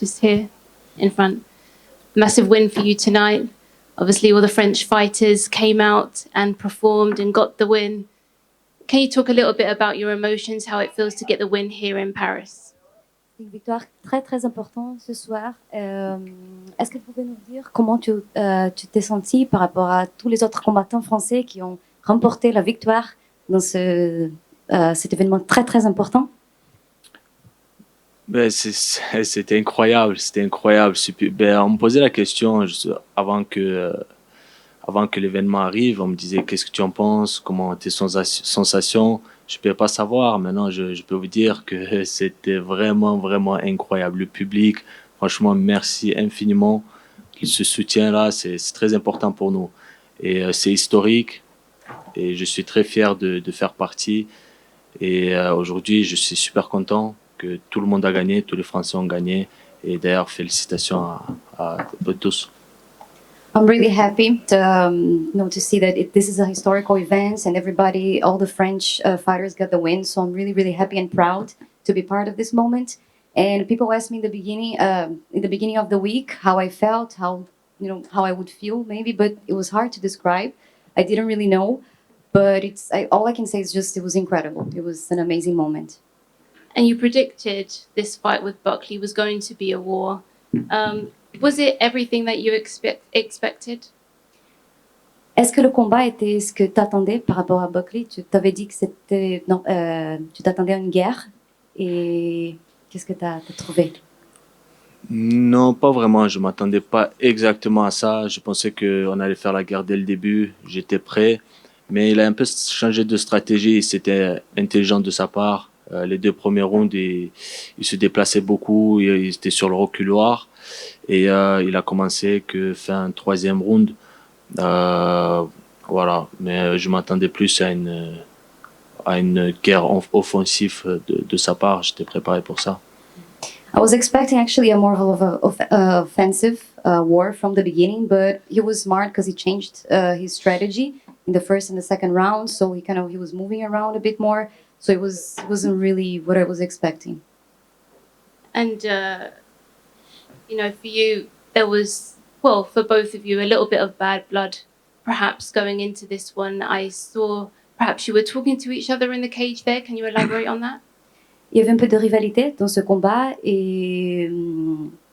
just here in front. Massive win for you tonight. Obviously, all the French fighters came out and performed and got the win. Can you talk a little bit about your emotions, how it feels to get the win here in Paris? Une victoire très très importante ce soir. Est-ce que vous pouvez nous dire comment tu t'es senti par rapport à tous les autres combattants français qui ont remporté la victoire dans cet événement très très important? Ben, c'était incroyable, c'était incroyable. Ben, on me posait la question avant que l'événement arrive. On me disait qu'est-ce que tu en penses, comment tes sensations. Je ne pouvais pas savoir. Maintenant, je peux vous dire que c'était vraiment, vraiment incroyable. Le public, franchement, merci infiniment. Ce soutien-là, c'est très important pour nous. Et c'est historique. Et je suis très fier de faire partie. Et aujourd'hui, je suis super content que tout le monde a gagné, tous les Français ont gagné. Et d'ailleurs, félicitations à tous. I'm really happy to see that this is a historical event and everybody, all the French fighters got the win. So I'm really, really happy and proud to be part of this moment. And people asked me in the beginning of the week, how I felt, how I would feel maybe, but it was hard to describe. I didn't really know, but all I can say is just it was incredible. It was an amazing moment. And you predicted this fight with Buckley was going to be a war. Was it everything that you expected? Est-ce que le combat était ce que tu attendais par rapport à Buckley? Tu t'avais dit que c'était... Non, tu t'attendais à une guerre. Et qu'est-ce que tu as trouvé? Non, pas vraiment. Je m'attendais pas exactement à ça. Je pensais qu'on allait faire la guerre dès le début. J'étais prêt. Mais il a un peu changé de stratégie. C'était intelligent de sa part. Les deux premiers rounds, il se déplaçait beaucoup. Il était sur le reculoir. Et il a commencé que fin troisième round. Voilà. Mais je m'attendais plus à une guerre offensive de sa part. J'étais préparé pour ça. I was expecting actually a more of a offensive war from the beginning, but he was smart because he changed his strategy in the first and the second round. So he was moving around a bit more. So it wasn't really what I was expecting. And for you, there was, well, for both of you, a little bit of bad blood, perhaps going into this one. I saw perhaps you were talking to each other in the cage there. Can you elaborate on that? Il y avait un peu de rivalité dans ce combat et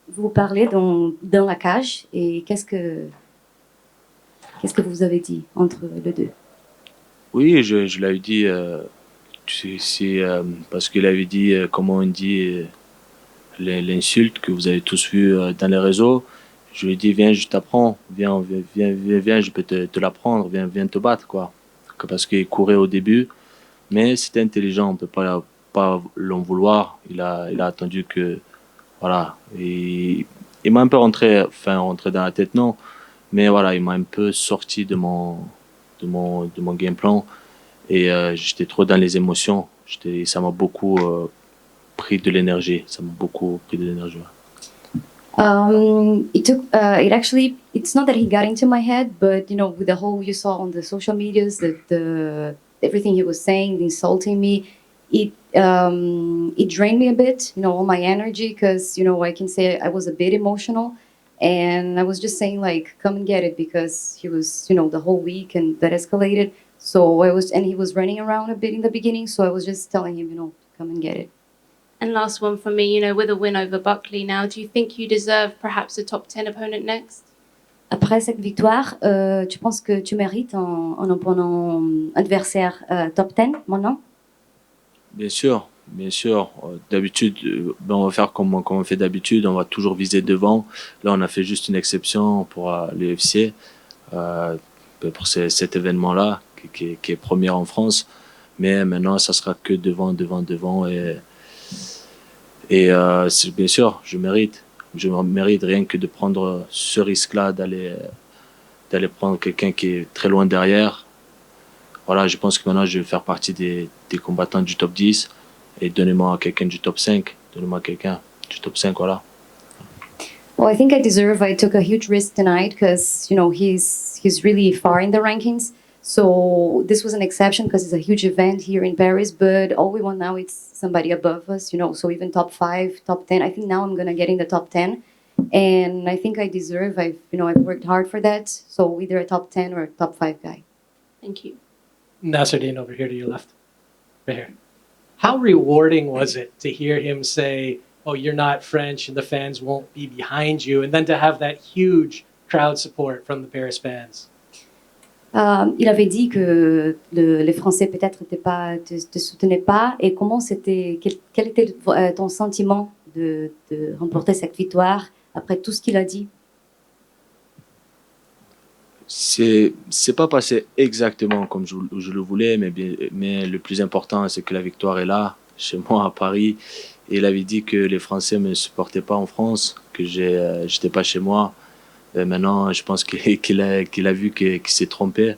vous parlez dans la cage. Et qu'est-ce que vous avez dit entre les deux? Oui, je l'avais dit, parce qu'il avait dit, comment on dit, l'insulte que vous avez tous vu dans les réseaux. Je lui ai dit, viens, je t'apprends, viens, je peux te l'apprendre, viens te battre, quoi. Parce qu'il courait au début, mais c'était intelligent, on peut pas l'en vouloir. Il a attendu que, voilà. Et il m'a un peu rentré dans la tête, non. Mais voilà, il m'a un peu sorti de mon game plan. Et j'étais trop dans les émotions. Ça m'a beaucoup pris de l'énergie. Ça m'a beaucoup pris de l'énergie. It's not that he got into my head, but with the whole you saw on the social medias, the everything he was saying, insulting me, it drained me a bit, all my energy, because I can say I was a bit emotional, and I was just saying like, come and get it, because he was, the whole week, and that escalated. So and he was running around a bit in the beginning, so I was just telling him, come and get it. And last one for me, with a win over Buckley now, do you think you deserve perhaps a top 10 opponent next? Après cette victoire, tu penses que tu mérites un opponent adversaire top 10 maintenant? Bien sûr. D'habitude, on va faire comme on fait d'habitude, on va toujours viser devant. Là, on a fait juste une exception pour l'UFC, pour cet événement-là, qui est premier en France. Mais maintenant, ça sera que devant. Et bien sûr, je mérite rien que de prendre ce risque-là, d'aller prendre quelqu'un qui est très loin derrière. Voilà, je pense que maintenant, je vais faire partie des combattants du top 10 et donnez-moi quelqu'un du top 5. Donnez-moi quelqu'un du top 5, voilà. Well, I took a huge risk tonight because, he's really far in the rankings. So this was an exception because it's a huge event here in Paris. But all we want now is somebody above us, you know. So even top 5, top 10. I think now I'm gonna get in the top 10, and I think I deserve. I've worked hard for that. So either a top 10 or a top 5 guy. Thank you. Nasruddin over here to your left. Right here. How rewarding was it to hear him say, "Oh, you're not French and the fans won't be behind you," and then to have that huge crowd support from the Paris fans? Il avait dit que les Français peut-être te soutenaient pas. Et comment quel était ton sentiment de remporter cette victoire après tout ce qu'il a dit? C'est pas passé exactement comme je le voulais, mais le plus important, c'est que la victoire est là, chez moi à Paris. Et il avait dit que les Français me supportaient pas en France, que j'étais pas chez moi. Maintenant, je pense qu'il a vu qu'il s'est trompé,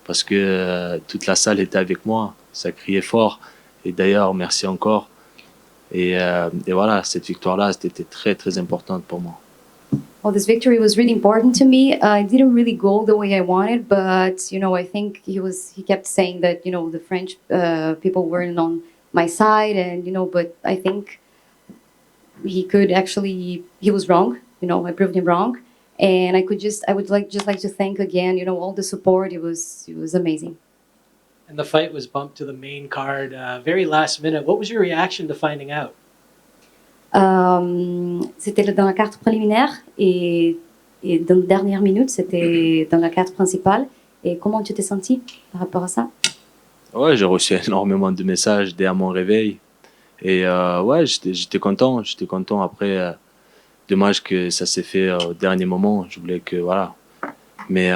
parce que toute la salle était avec moi, ça criait fort. Et d'ailleurs, merci encore. Et voilà, cette victoire-là, c'était très très importante pour moi. Well, this victory was really important to me. It didn't really go the way I wanted, but you know, I think he kept saying that, you know, the French people weren't on my side, and you know, but I think he was wrong. You know, I proved him wrong, and I would like to thank again, you know, all the support. It was amazing. And the fight was bumped to the main card very last minute. What was your reaction to finding out? C'était dans la carte préliminaire et dans la dernière minute, c'était dans la carte principale. Et comment tu t'es senti par rapport à ça? Ouais, j'ai reçu énormément de messages dès à mon réveil. Et ouais, j'étais content. J'étais content. Après, dommage que ça s'est fait au dernier moment. Je voulais que, voilà. Mais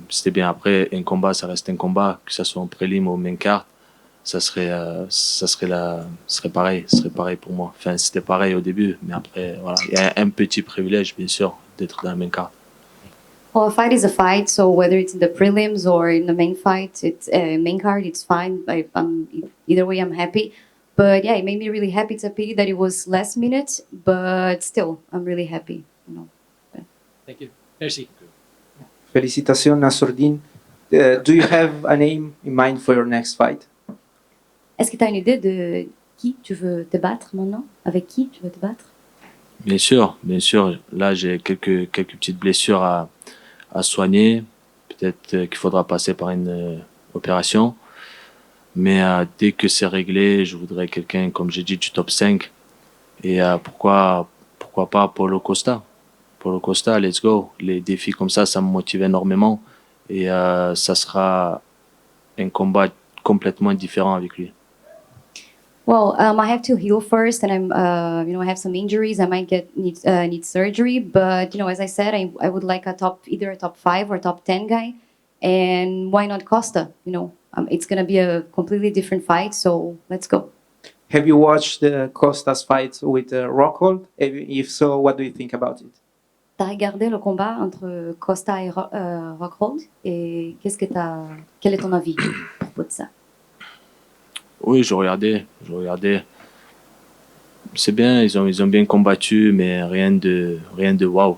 c'était bien. Après, un combat, ça reste un combat. Que ça soit en prélim ou en main carte, ça serait pareil. Ce serait pareil pour moi. Enfin, c'était pareil au début. Mais après, voilà. Il y a un petit privilège, bien sûr, d'être dans la main carte. Well, a fight is a fight, so whether it's in the prelims or in the main fight, it's main card, it's fine. Either way, I'm happy. But yeah, it made me really happy. It's a pity that it was last minute, but still, I'm really happy. You know. Thank you. Merci. Félicitations, Nasruddin. Do you have a name in mind for your next fight? Est-ce que tu as une idée de qui tu veux te battre maintenant? Avec qui tu veux te battre? Bien sûr, bien sûr. Là, j'ai quelques petites blessures à soigner. Peut-être qu'il faudra passer par une opération. Mais dès que c'est réglé, je voudrais quelqu'un, comme j'ai dit, du top 5. Et pourquoi pas Paulo Costa? Paulo Costa, let's go. Les défis comme ça me motive énormément. Et ça sera un combat complètement différent avec lui. Well, I have to heal first, and I have some injuries. I might need surgery, but you know, as I said, I would like either a top 5 or top 10 guy, and why not Costa? You know, it's gonna be a completely different fight, so let's go. Have you watched Costa's fight with Rockhold? If so, what do you think about it? T'as regardé le combat entre Costa et Rockhold, et quel est ton avis à propos de ça? Oui, je regardais. C'est bien, ils ont bien combattu, mais rien de waouh.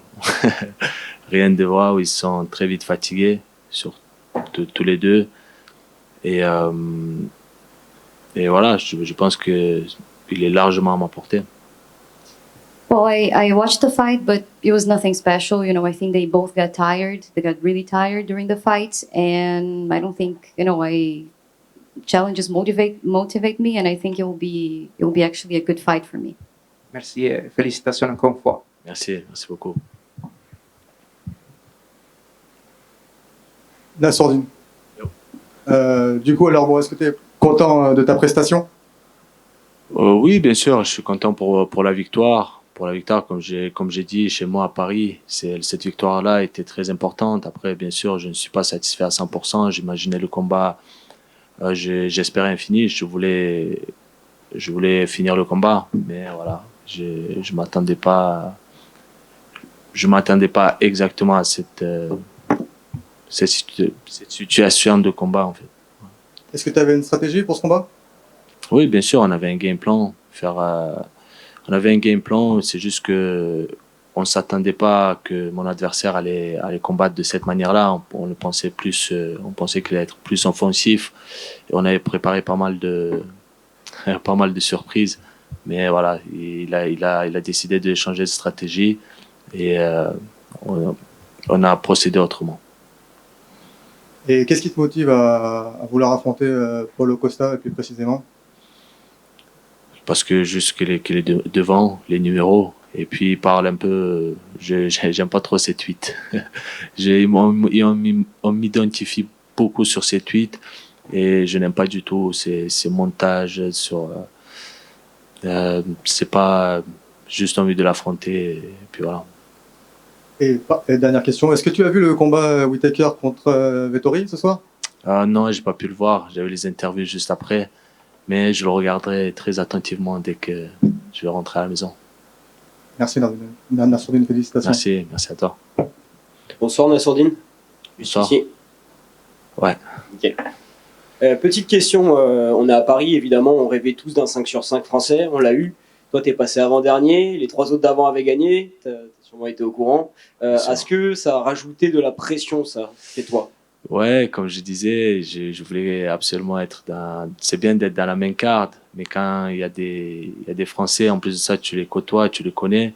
Rien de waouh, ils sont très vite fatigués, tous les deux. Et voilà, je pense que il est largement à ma portée. Well, I watched the fight, but it was nothing special. You know, I think they both got tired. They got really tired during the fight, and I don't think, you know, challenges motivate me, and I think it will be actually a good fight for me. Merci et félicitations encore une fois. Merci beaucoup. Nasruddin. Du coup, alors bon, est-ce que tu es content de ta prestation? Oui, bien sûr, je suis content pour la victoire. Pour la victoire, comme j'ai dit, chez moi à Paris, cette victoire-là était très importante. Après, bien sûr, je ne suis pas satisfait à 100%. J'imaginais le combat, j'espérais un finish. Je voulais finir le combat, mais voilà, je m'attendais pas exactement à cette situation de combat, en fait. Est-ce que tu avais une stratégie pour ce combat? Oui, bien sûr, on avait un game plan. On avait un game plan, c'est juste que on ne s'attendait pas que mon adversaire allait combattre de cette manière-là. On le pensait plus, on pensait qu'il allait être plus offensif. Et on avait préparé pas mal de surprises. Mais voilà, il a décidé de changer de stratégie et on a procédé autrement. Et qu'est-ce qui te motive à vouloir affronter Paulo Costa plus précisément? Parce que juste qu'il est devant les numéros et puis il parle un peu. J'aime pas trop ses tweets. On m'identifie beaucoup sur ses tweets et je n'aime pas du tout ces montages sur. C'est pas juste envie de l'affronter et puis voilà. Et dernière question, est-ce que tu as vu le combat Whittaker contre Vettori ce soir? Non, j'ai pas pu le voir. J'avais les interviews juste après, mais je le regarderai très attentivement dès que je vais rentrer à la maison. Merci Nassourdine, félicitations. Merci à toi. Bonsoir Nassourdine. Bonsoir. Ici. Ouais. Nickel. Petite question, on est à Paris évidemment, on rêvait tous d'un 5 sur 5 français, on l'a eu. Toi t'es passé avant-dernier, les 3 autres d'avant avaient gagné, t'as sûrement été au courant. Est-ce que ça a rajouté de la pression ça, chez toi? Ouais, comme je disais, je voulais absolument être c'est bien d'être dans la main card, mais quand il y a des Français, en plus de ça, tu les côtoies, tu les connais,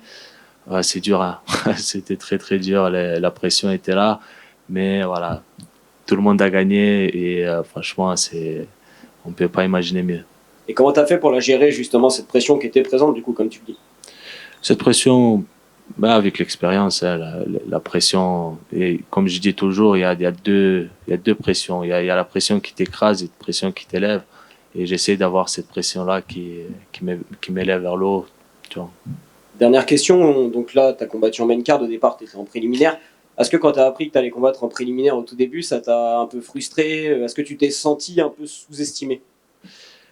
c'est dur, hein. C'était très très dur, la pression était là, mais voilà, tout le monde a gagné et franchement, on ne peut pas imaginer mieux. Et comment t'as fait pour la gérer justement, cette pression qui était présente du coup, comme tu le dis? Cette pression, avec l'expérience, hein, la pression, et comme je dis toujours, il y a deux pressions. Il y a la pression qui t'écrase et la pression qui t'élève. Et j'essaie d'avoir cette pression-là qui m'élève vers le haut. Tu vois. Dernière question, donc là, tu as combattu en main card, au départ, tu étais en préliminaire. Est-ce que quand tu as appris que tu allais combattre en préliminaire au tout début, ça t'a un peu frustré? Est-ce que tu t'es senti un peu sous-estimé?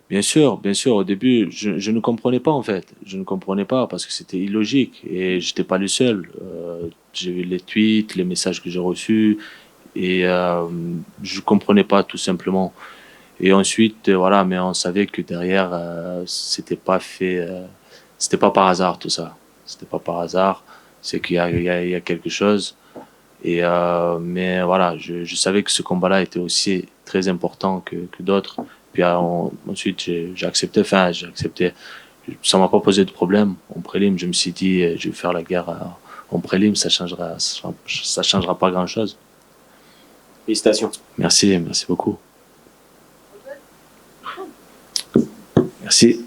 Bien sûr, au début, je ne comprenais pas en fait. Je ne comprenais pas parce que c'était illogique et j'étais pas le seul. J'ai vu les tweets, les messages que j'ai reçus et je comprenais pas tout simplement. Et ensuite, voilà, mais on savait que derrière, c'était pas fait, c'était pas par hasard tout ça. C'était pas par hasard. C'est qu'il y a quelque chose. Et mais voilà, je savais que ce combat-là était aussi très important que d'autres. Puis ensuite, j'ai accepté. Enfin, j'ai accepté. Ça m'a pas posé de problème. En prélim, je me suis dit, je vais faire la guerre en prélim. Ça changera pas grand-chose. Félicitations. Merci beaucoup. Merci.